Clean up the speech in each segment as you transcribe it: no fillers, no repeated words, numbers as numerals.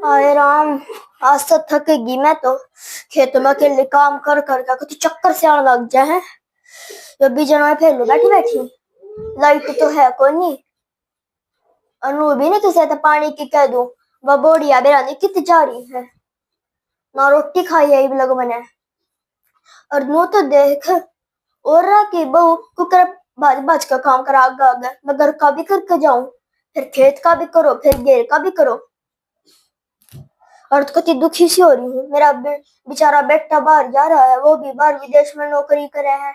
हाय राम। आज तो थकेगी मैं तो। खेतों में अकेले काम कर कर का कुछ चक्कर से आने लग जाए हैं। जब भी जना फेर लो बैठी बैठी। लाइट तो है कोई नहीं। अनु भी नहीं तुझे तो पानी की कह दूं। वह बोड़िया बेरानी कितनी जा रही है। ना रोटी खाई है लग मैंने। और नू तो देख और रहा कि बहू कुकर बाज बाज का काम करा आगा आगा मैं घर का भी करके जाऊं। फिर खेत का भी करो फिर घेर का भी करो। और तो कति दुखी सी हो रही हूँ। मेरा बेचारा बेटा बाहर जा रहा है। वो भी बाहर विदेश में नौकरी करे है।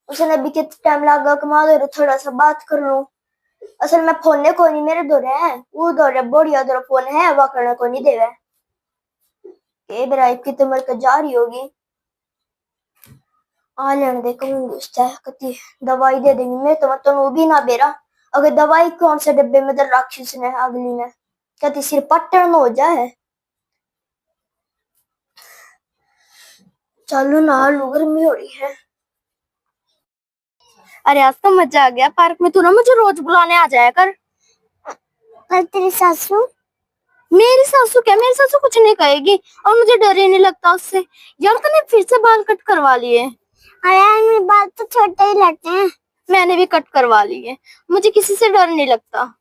उसने अभी कितना टाइम लगा कमा दे थोड़ा सा बात कर लूं। असल में फोन ने कोई नहीं मेरे दौरे है वो दौरे बढ़िया दौरे फोन है वह करने को नहीं देवे। के बेरा की तो मर जा रही होगी। आ लेने दे कहूंगी उससे कति दवाई दे देंगी। मैं तो वो भी ना बेरा। अगर दवाई कौन से डब्बे में दर रखी उसने अगली ने कहती सिर पट्टन हो जाए। चलो ना लू गर्मी हो रही है। अरे आज तो मजा आ गया पार्क में। तू ना मुझे रोज बुलाने आ जाया कर। पर तेरी सासू? मेरी सासू क्या, मेरी सासू कुछ नहीं कहेगी और मुझे डर ही नहीं लगता उससे। यार तूने फिर से बाल कट करवा लिए। अरे मेरे बाल तो छोटे ही लगते हैं। मैंने भी कट करवा लिए। मुझे किसी से डर नहीं लगता।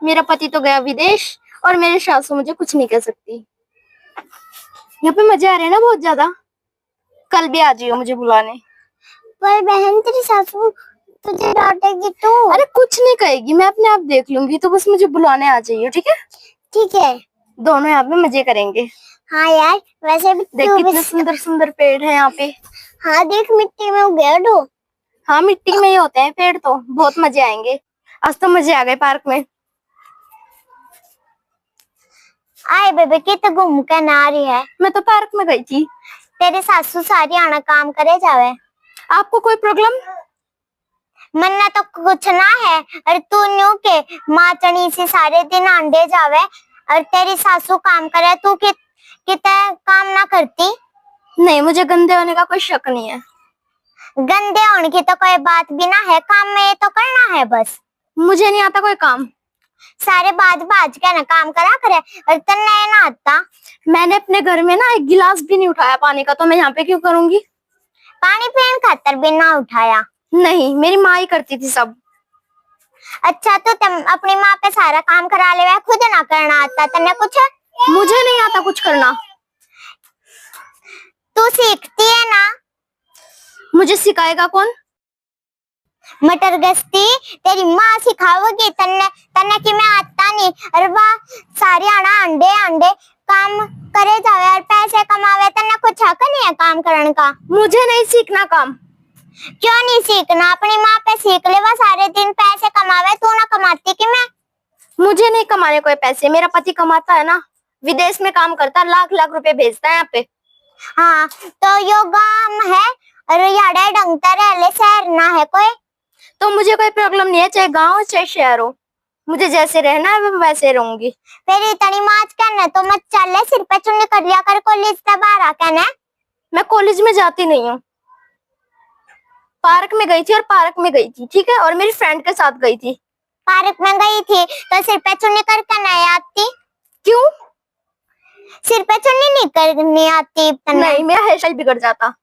मेरा पति तो गया विदेश और मेरे सासू मुझे कुछ नहीं कह सकती। यहाँ पे मजे आ रहे हैं ना बहुत ज्यादा। कल भी आ जाइयो मुझे बुलाने। पर बहन तेरी सासू तुझे डांटेगी तो? अरे कुछ नहीं कहेगी, मैं अपने आप देख लूंगी। तो बस मुझे बुलाने आ जाइयो, ठीक है? ठीक है। दोनों यहाँ पे मजे करेंगे। हाँ यार वैसे भी देख कितने सुंदर सुंदर पेड़ है यहाँ पे। हाँ देख मिट्टी में उगे दो। हाँ मिट्टी में ही होते हैं पेड़ तो बहुत मजे आएंगे। आज तो मजे आ गए पार्क में। आए बेबे की तो घूम के ना रही है। मैं तो पार्क में गई थी। तेरे सासू सारी आना काम करे जावे। आपको कोई प्रॉब्लम? मन्ना तो कुछ ना है। और तू न्यू के माँ चनी से सारे दिन अंडे जावे और तेरी सासू काम करे तू कितने काम ना करती। नहीं मुझे गंदे होने का कोई शक नहीं है। गंदे होने की तो कोई बात भी ना है। काम में तो करना है बस। मुझे नहीं आता कोई काम। सारे बाज के ना काम करा करे और तन्ने ना आता। मैंने अपने घर में ना एक गिलास भी नहीं उठाया पानी का, तो मैं यहाँ पे क्यों करूंगी? पानी पीने खातर भी ना उठाया? नहीं मेरी माँ ही करती थी सब। अच्छा तो तुम अपनी माँ पे सारा काम करा ले, खुद ना करना आता तन्ने कुछ? मुझे नहीं आता कुछ करना। तू सीखती है ना। मुझे सिखाएगा कौन? मटर गश्ती तेरी माँ सिखाओगी तन्ने तन्ने की मैं आता नहीं। अरे वाह सारी आना अंडे अंडे काम करे जावे और पैसे कमावे तन्ने कुछ हक नहीं है काम करने का। मुझे नहीं सीखना काम। क्यों नहीं सीखना? अपनी माँ पे सीख ले। वह सारे दिन पैसे कमावे तू ना कमाती कि मैं? मुझे नहीं कमाने कोई पैसे। मेरा पति कमाता है ना, विदेश में काम करता, लाख लाख रुपए भेजता है यहाँ पे। हाँ तो यो गांव है और याडे डंगता रहले शहर ना है कोई। तो मुझे कोई प्रॉब्लम नहीं है चाहे गाँव हो चाहे शहर हो। मुझे जैसे रहना है मैं वैसे रहूंगी। फिर इतनी माच करना तो मत चल सिर पे चुन्नी कर लिया कर कॉलेज से बाहर आकर ना। मैं कॉलेज में जाती नहीं हूँ। पार्क में गई थी और पार्क में गई थी, ठीक है? और मेरी फ्रेंड के साथ गई थी। पार्क में गई थी तो सिर पे चुन्नी करके नहीं आती? क्यों? सिर पे चुन्नी नहीं करनी आती? नहीं मेरा हेयर स्टाइल बिगड़ जाता।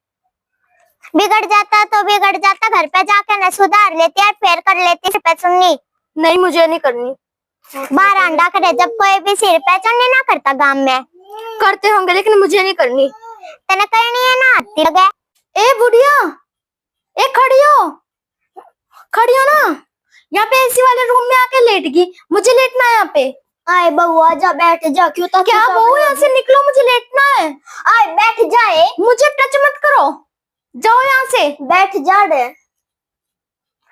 बिगड़ जाता तो बिगड़ जाता, घर पे जाकर ना सुधार लेती और फिर कर लेती सिर पे चुन्नी। नहीं मुझे नहीं करनी। बाहर अंडा करे जब कोई भी सिर पे चुन्नी ना करता गांव में। करते होंगे लेकिन मुझे नहीं करनी। तने करनी है ना आती लगे। ए बुढ़िया, ए खड़ी हो ना। यहाँ पे एसी वाले रूम में आके लेट गई। मुझे लेटना है यहाँ पे। आए बहू आजा बैठ जा। क्यों तो क्या बहू, यहाँ से निकलो, मुझे लेटना है। आए बैठ जाए। मुझे टच मत करो, जाओ यहाँ से। बैठ जा रे।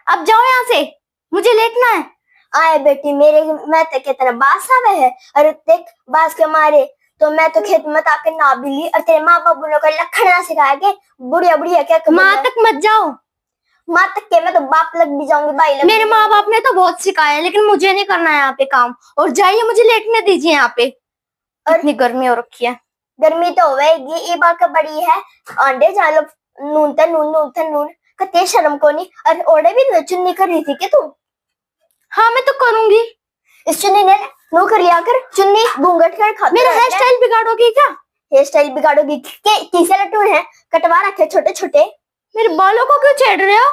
अब जाओ यहाँ से, मुझे लेटना है। आए बेटी मेरे मैं तो के तरह बास आवे है। अरे देख बास के मारे तो मैं तो खेत में आके ना भी ली और तेरे माँ बाबू ने कोई लखन ना सिखाया के बुढ़िया बुढ़िया क्या माँ तक मत जाओ। माँ तक के मैं तो बाप लग भी जाऊंगी भाई लग। मेरे माँ बाप ने तो बहुत सिखाया है लेकिन मुझे नहीं करना है यहाँ पे काम। और जाइए मुझे लेटने दीजिए यहाँ पे। इतनी गर्मी हो रखी है। गर्मी तो होगी ये बात बड़ी है। अंडे जालो नून कते शर्म को नहीं। और ओड़े भी चुन्नी कर रही थी कि तू? हाँ मैं तो करूंगी। इस चुन्नी ने नौकर लिया कर, चुन्नी घूंघट कर खाते मेरा रहते हेयर हैं। स्टाइल बिगाड़ोगी क्या? हेयर स्टाइल बिगाड़ोगी किसे लटून है, कटवा रखे छोटे छोटे। मेरे बालों को क्यों छेड़ रहे हो?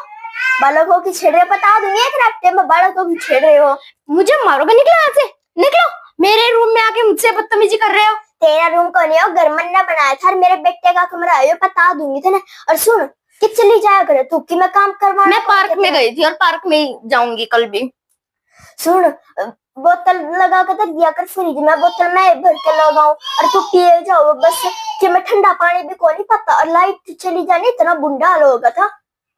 बालों को की छेड़ रहे हो, बता दूंगी एक हफ्ते में बालों को की छेड़ रहे हो। मुझे मारोगे? निकलो यहाँ से, निकलो। मेरे रूम में आके मुझसे बदतमीजी कर रहे हो। तेरा रूम कौन है? घर मन्ना बनाया था, और मेरे बेटे का कमरा है, बता दूंगी तेने। और सुन कि चली जाया करे तू कि मैं काम करवा। मैं पार्क में गई थी और पार्क में ही जाऊंगी कल भी। सुन, बोतल लगा कर रख दिया कर फ्रिज में, बोतल मैं भर के लगाऊं और तू पिए जाओ बस। कि मैं ठंडा पानी भी को नहीं पता, और लाइट चली जाने इतना बुंडा हाल होगा था।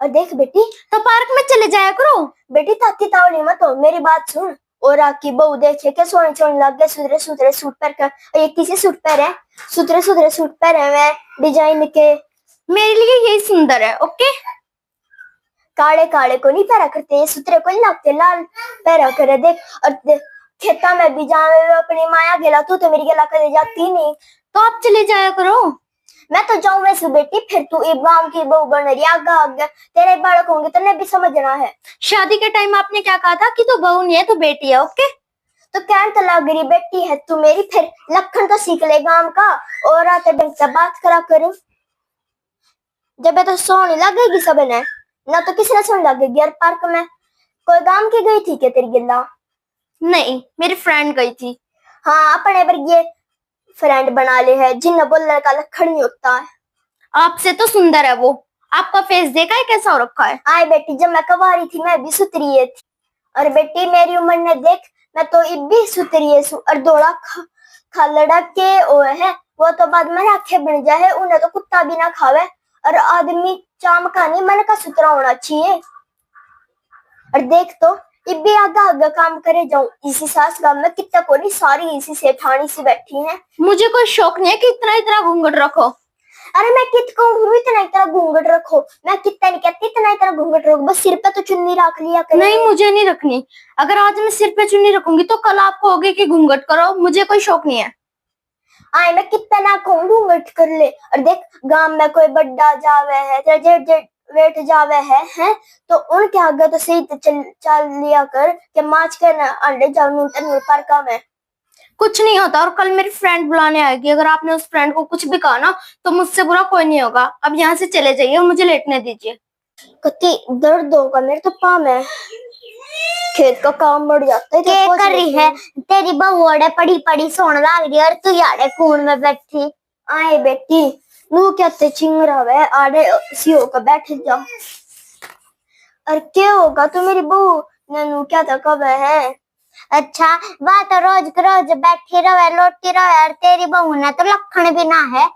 और देख बेटी, तो पार्क में चले जाया करो। बेटी ताती तावड़ी मत हो, मेरी बात सुन। और आपकी बहू देखे के सोने सोने लग गए, सुधरे सुधरे सूट पहन कर। और ये किसी सूट पहने, सुधरे सुधरे सूट पहने हुए डिजाइन के। मेरे लिए यही सुंदर है। ओके, काले काले को नहीं पहरा करते, सुतरे को नहीं लगते, लाल पहरा करे। देख, और खेता में भी जावे अपनी माया गेला, तू तो मेरी गेला करे जाती नहीं। तो आप चले जाया करो। मैं तो जाऊं वैसे बेटी, फिर तू एक गांव की बहू बन रही, आगा आगे तेरे बालक होंगे तो भी समझना है। शादी के टाइम आपने क्या कहा था कि तू बहू नहीं है, तू बेटी है। ओके, तो क्या तो लग रही बेटी है तू मेरी, फिर लखन तो सीख ले गांव का, और आते ढंग से बात करा करूं। जब तो सोने लगेगी सब ने ना, तो किसने सोने लगेगी। यार पार्क में कोई गांव की गई थी क्या तेरी गिल्ला? नहीं, मेरी फ्रेंड गई थी। हाँ, अपने पर ये फ्रेंड बना ले है, जिन्हें बोलने का लखन नहीं होता है। आपसे तो सुंदर है वो। आपका फेस देखा है कैसा हो रखा है? आए बेटी, जब मैं कवारी थी मैं भी सुतरी थी। और बेटी मेरी उम्र ने देख, मैं तो इब भी सुतरी सु। और दौड़ा खालड़ा के ओ है वो तो बाद में आंखें बन जाए, उन्हें तो कुत्ता भी ना खावे। और आदमी चाम का नहीं, मन का सुतरा होना चाहिए। और देख तो इब भी आगा आगा काम करे जाऊं, इसी सास गांव में कितना को नहीं, सारी इसी सेठानी से बैठी है। मुझे कोई शौक नहीं है कि इतना इतना घूंघट रखो। अरे मैं कित कहूँ इतना इतना घूंघट रखो, मैं कितना नहीं कहती इतना इतना घूंघट रखो, बस सिर पे तो चुन्नी रख लिया करे। नहीं, मुझे नहीं रखनी। अगर आज मैं सिर पे चुन्नी रखूंगी तो कल आपको होगी कि घूंघट करो। मुझे कोई शौक नहीं है। आए मैं कितना ना कहूँ घूंघट कर ले। और देख, गांव में कोई बड्डा जावे है, तेरा जेठ जेठ वेट जावे है तो उनके आगे तो सही चल लिया कर कि माच के ना अंडे जाओ न्यूटन पार्क में। कुछ नहीं होता। और कल मेरी फ्रेंड बुलाने आएगी, अगर आपने उस फ्रेंड को कुछ भी कहा ना तो मुझसे बुरा कोई नहीं होगा। अब यहाँ से चले जाइए और मुझे लेटने दीजिए। कति दर्द होगा मेरे तो पाँव में, खेत का काम बढ़ जाता है। क्या कर रही है तेरी बहू? ओड़े पड़ी पड़ी सोने लग रही है और तू यारे खून में बैठी। आए बेटी, नू क्या ते चिंगरा वे आड़े सियो का बैठ जा। और क्या होगा तो मेरी बहू ने नू क्या था कब है। अच्छा, वह तो रोज रोज बैठी रहे लोटी रहे, और तेरी बहू ने तो लखन भी ना है।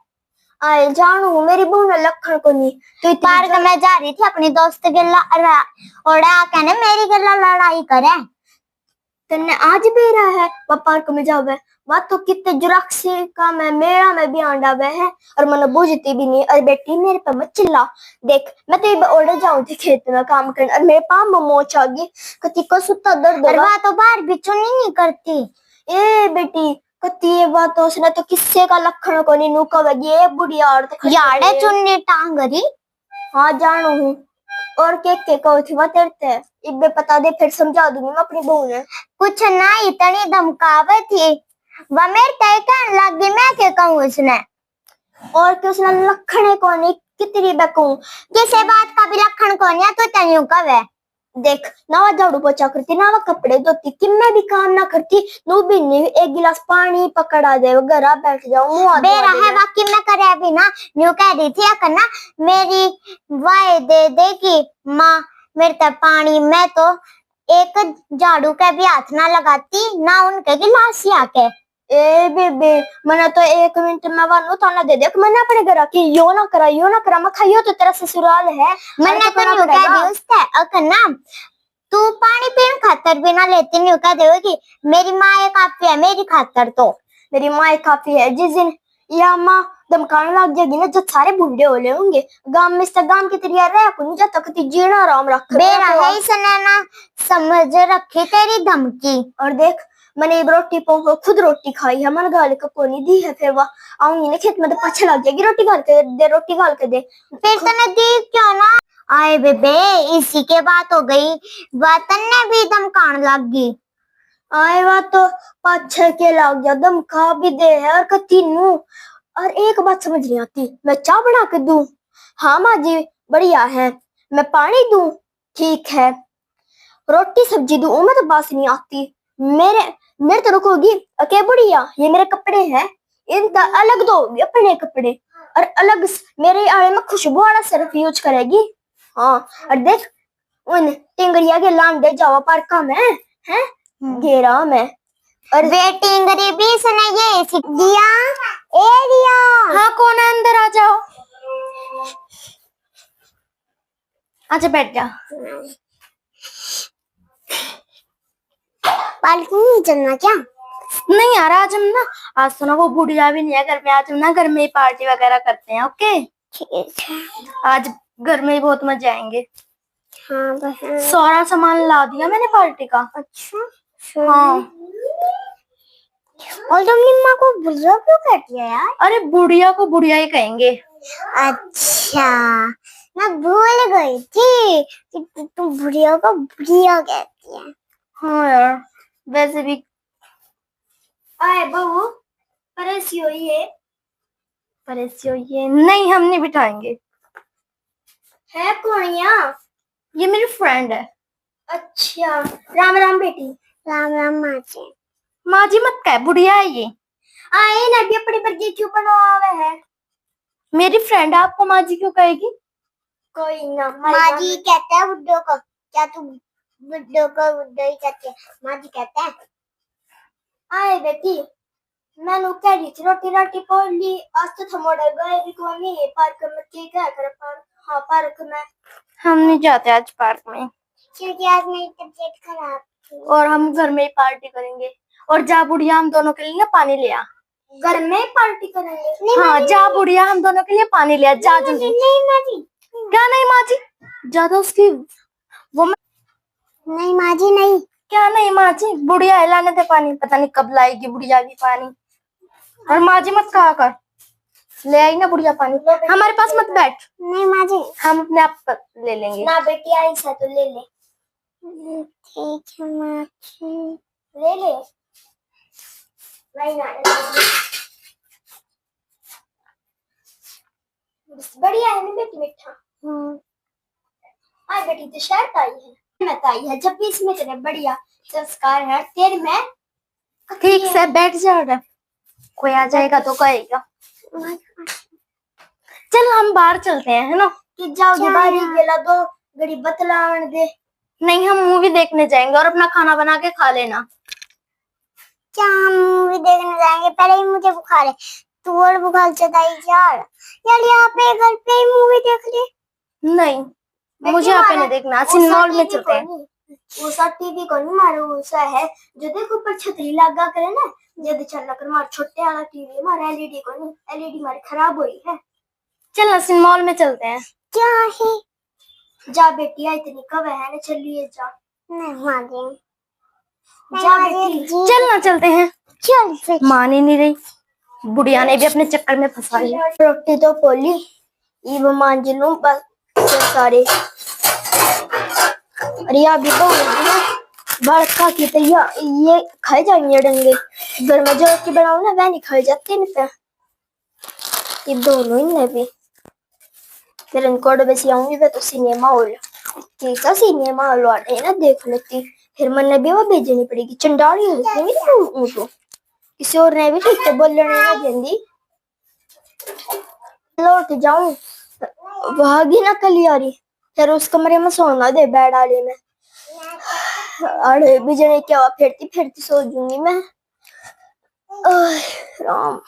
आए जानू मेरी बहू ने लखन को नहीं। तो पार्क में जा रही थी अपनी दोस्त गिल्ला ओड़े आके ने मेरी गिल्ला लड़ाई करे। तन्ने आज भी रहा है वह पार्क में जावे, वह तो कितने जुराक्सी का मैं मेरा में भी आंडा वे है, और मन बूझती भी नहीं। और बेटी मेरे पे मत चिल्ला। देख मैं तो ये ओड़े जाऊं थी खेत में काम करने, और मेरे पाँव में मोच आ गई, कति को सुता दर्द और होगा। वह तो बाहर भी चुन्नी नहीं करती। ए बेटी, कति ये बात तो उसने तो किस्से का लखन को नहीं नूका वेगी, ये बुढ़िया औरत यारे चुन्नी टांग रही। हाँ जानू हूँ, और के कहो थी वह तेरते इब्बे पता दे, फिर समझा दूंगी मैं अपनी बहू ने। कुछ ना इतनी धमकावे थी, वह मेरे तय कहने लगी, मैं क्या कहूँ उसने। और कि उसने लखने को नहीं कितनी बेकूं, किसी बात का भी लखन को नहीं, तो तनियो कवे। देख ना वह झाड़ू पोछा करती, ना वह कपड़े धोती, कि मैं भी काम ना करती, नू भी नहीं एक गिलास पानी पकड़ा दे घर बैठ जाऊं मुंह बेरा है बाकी मैं करे भी ना। न्यू कह रही थी करना मेरी वाय दे देगी माँ मेरे तक पानी, मैं तो एक झाड़ू के भी हाथ ना लगाती ना उनके गिलास आके। ए बेबे, मैंने तो 1 मिनट में वानू ताना दे देख, मैंने अपने घर की यो ना करा मैं खाइयो तो तेरा ससुराल है। मैंने तो न्यू कह दी उससे अकन्ना तू पानी पीने खातर भी ना लेती, न्यू कह देगी मेरी माँ एक काफी है मेरी खातर। तो मेरी माँ काफी है, जिस दिन या माँ धमकाने लग जाएगी ना, जब सारे बूढ़े हो होंगे गांव में, गांव की तरिया रह को जब तक जीना आराम रख बेरा है इसने ना समझ रखी तेरी धमकी। और देख मैंने रोटी को खुद रोटी खाई है, मैंने गाल को कोनी दी है, फिर वह आऊंगी ना खेत में तो पछे लग जाएगी, रोटी गाल के दे रोटी गाल के दे। फिर तने दी क्यों ना? आए बेबे इसी के बात हो गई, वतन ने भी धमकाने लग गई। आए बात तो 5-6 के लाग जा, दम खा भी दे है और कती नू। और एक बात समझ नहीं आती, मैं चाय बना के दूं? हाँ माँ जी बढ़िया है। मैं पानी दूं? ठीक है। रोटी सब्जी दूं? मैं तो बात नहीं आती। मेरे मेरे तो रुकोगी? ओके बढ़िया, ये मेरे कपड़े हैं, इनका अलग दोगी अपने कपड़े, और अलग मेरे आने में खुशबू वाला सर्फ यूज करेगी। हाँ और देख उन टिंगरिया के लांडे जावा पार्का में है घेरा में। और वेटिंग भी इसने ये सीख दिया। ए दिया। हाँ कौन है, अंदर आ जाओ। आजा बैठ जा। पालकी नहीं चलना क्या? नहीं यार आज हम ना, आज तो ना वो बुढ़िया भी नहीं है घर में, आज हम ना घर में ही पार्टी वगैरह करते हैं। ओके ठीक है। आज घर में ही बहुत मजे आएंगे। हाँ बहन। सारा सामान ला दिया मैंने पार्टी का। अच्छा हाँ। और तुमने माँ को बुढ़िया क्यों कहती है यार? अरे बुढ़िया को बुढ़िया ही कहेंगे। अच्छा मैं भूल गई थी कि तुम बुढ़िया को बुढ़िया कहती है। हाँ यार वैसे भी। आए बहू परेशियो ये परेशियो ये नहीं, हम नहीं बिठाएंगे। है कौन यहाँ? ये मेरी फ्रेंड है। अच्छा राम राम बेटी। राम राम माँ जी। माँ जी मत कह, बुढ़िया है ये। आए ना भी अपनी पर क्यों बनावा है? मेरी फ्रेंड है, आपको माँ जी क्यों कहेगी? कोई ना माँ जी कहते हैं बुड्ढों को। क्या तुम बुड्ढों को बुड्ढो ही कहते हैं? माँ जी कहते हैं। आए बेटी मैंने कह रही थी रोटी रोटी पोली आज तो थमोड़े गए भी कोनी पार्क में के क्या कर पार्क। हाँ पार्क में हम नहीं जाते आज पार्क में, क्योंकि आज मेरी तबीयत खराब थी। और हम घर में ही पार्टी करेंगे। और जा बुढ़िया हम दोनों के लिए ना पानी ले आ। घर में ही पार्टी करेंगे? हाँ जा बुढ़िया हम दोनों के लिए पानी ले आ। जा जल्दी। नहीं माँ जी। क्या नहीं माँ जी? ज्यादा उसकी वो नहीं माँ जी नहीं। क्या नहीं माँ जी? बुढ़िया है, लाने दे पानी, पता नहीं कब लाएगी बुढ़िया की पानी। और माँ जी मत कहा कर, ले आई ना बुढ़िया पानी, हमारे पास मत बैठ। नहीं माँ जी। हम अपने आप ले लेंगे। ना बेटी आई सा तो ले ले। ठीक है माँ जी। ले ले नहीं ना बढ़िया है ना बेटी मीठा। हाँ बेटी तो शर्ट आई है मैं आई है जब भी इसमें तेरे बढ़िया संस्कार है तेरे में। ठीक से बैठ जा, कोई आ जाएगा तो कहेगा। चल हम बाहर चलते हैं, है ना? कि जाओगे बारी गेला दो गड़ी बतलावन दे। नहीं हम मूवी देखने जाएंगे और अपना खाना बना के खा लेना। क्या हम मूवी देखने जाएंगे? पहले ही मुझे बुखार है। तू और बुखार चढ़ाई यार। यार यहाँ पे घर पे ही मूवी देख ले। नहीं मुझे यहाँ पे नहीं देखना, सिनेमा हॉल में चलते हैं। वो सा टीवी को नहीं मारो, वो सा है जो देखो ऊपर छतरी लगा करे ना जल्दी चलना कर। मार छोटे वाला टीवी हमारा एलईडी को नहीं, एलईडी हमारी खराब हुई है। चल ना सिनेमा हॉल में चलते हैं। क्या है? जा बेटी आई इतनी कब है ना चलिए जा। नहीं माँ जी। जा बेटी चल ना चलते हैं। चल फिर। मान ही नहीं रही, बुढ़िया ने भी अपने चक्कर में फंसा लिया। रोटी तो पोली इव मान जी लूं बस सारे। अरे यार भी बड़का की तो ये खाए जाएंगे डंगे घर में जो की बनाओ ना वह नहीं खाए जाते नहीं। ये दोनों ही ने भी फिर इनको बस आऊंगी वे तो सिनेमा हॉल ठीक है। सिनेमा हॉल वाले ना देख लेती फिर मन भी वो भेजनी पड़ेगी चंडाली होती भी तो किसी और ने भी ठीक से बोलने ना देंगी। लौट जाऊं भागी ना कलियारी फिर उस कमरे में सोना दे बेड वाले में। अरे बिजली क्या फिरती फिरती सो जूंगी मैं। राम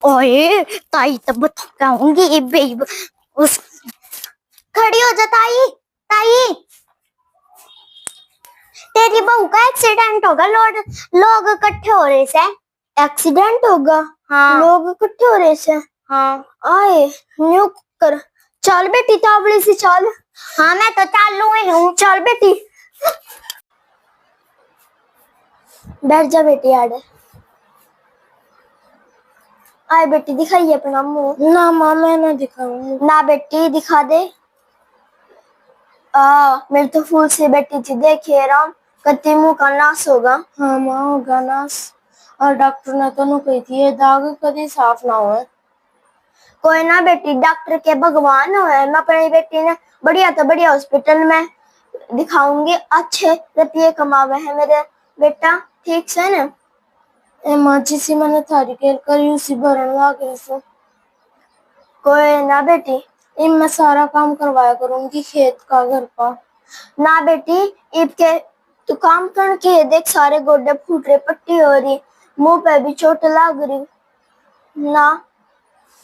ओए ताई तब बताऊंगी ये बेब उस खड़ी हो जा ताई। ताई तेरी बहू का एक्सीडेंट होगा। लोग इकट्ठे हो रहे से। एक्सीडेंट होगा? हाँ लोग इकट्ठे हो रहे से। हाँ आए न्यू कर चल बेटी तावड़ी से चल। हाँ मैं तो चालू ही हूँ। चल बेटी बैठ जा बेटी आड़े। आए बेटी दिखाइए अपना मुंह। ना माँ मैं ना दिखाऊंगी। ना बेटी दिखा दे। मेरे तो फूल से बेटी थी, देखिए राम कत्ती मुंह का नाश होगा। हाँ माँ होगा नाश। और डॉक्टर ने तो नु कही थी ये दाग कभी साफ ना हो। कोई ना बेटी, डॉक्टर के भगवान हो है। मैं अपनी बेटी ने बढ़िया तो बढ़िया हॉस्पिटल में दिखाऊंगी, अच्छे रुपये कमावे है मेरे बेटा, ठीक से ना। ए माँ जिसी मैंने थारी केल करी उसी भरन लाग रही सो। कोई ना बेटी। इन मैं सारा काम करवाया करूंगी खेत का घर का। ना बेटी, ईद के तू काम करके है, देख सारे गोडे फूट रहे, पट्टी हो रही, मुंह पे भी चोट लग रही। ना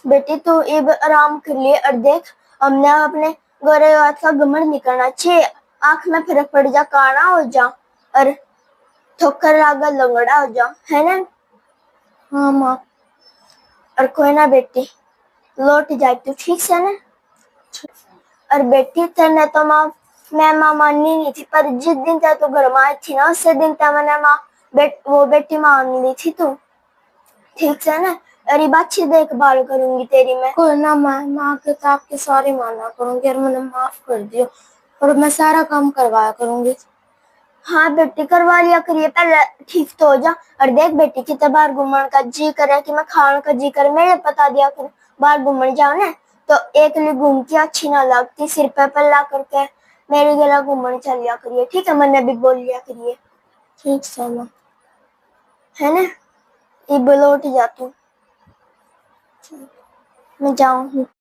बेटी तू इब आराम कर लिए, और देख हमने अपने गोरे बात का घमंड नहीं करना चाहिए। आंख में फर्क पड़ जा, काना हो जा और ठोकर लागा लंगड़ा हो जा, है ना। हाँ माँ। और कोई ना बेटी, लौट जाए तू, ठीक से ना। और बेटी तेने तो मैं माँ माननी नहीं थी, पर जिस दिन ते तू घर में आई थी ना, उस दिन ते मैंने वो बेटी मान ली थी तू, ठीक से ना। और ये अच्छी देखभाल करूंगी तेरी मैं। कोई ना माँ के तो आपके सारी माना करूंगी और मैंने माफ कर दियो और मैं सारा काम करवाया करूंगी। हाँ बेटी करवा लिया करिए, पहले ठीक तो हो जा। और देख बेटी कितने बार घूमने का जी करे कि मैं खाने का जी करे, मेरे बता दिया कर। बाहर घूमने जाओ ना तो एक लिए घूम के अच्छी ना लगती, सिर पे पल्ला करके मेरे गला घूमने चल लिया करिए, ठीक है। मैंने भी बोल लिया करिए, ठीक है माँ। है ना। ये बोलो उठ जा तू, मैं जाऊँ।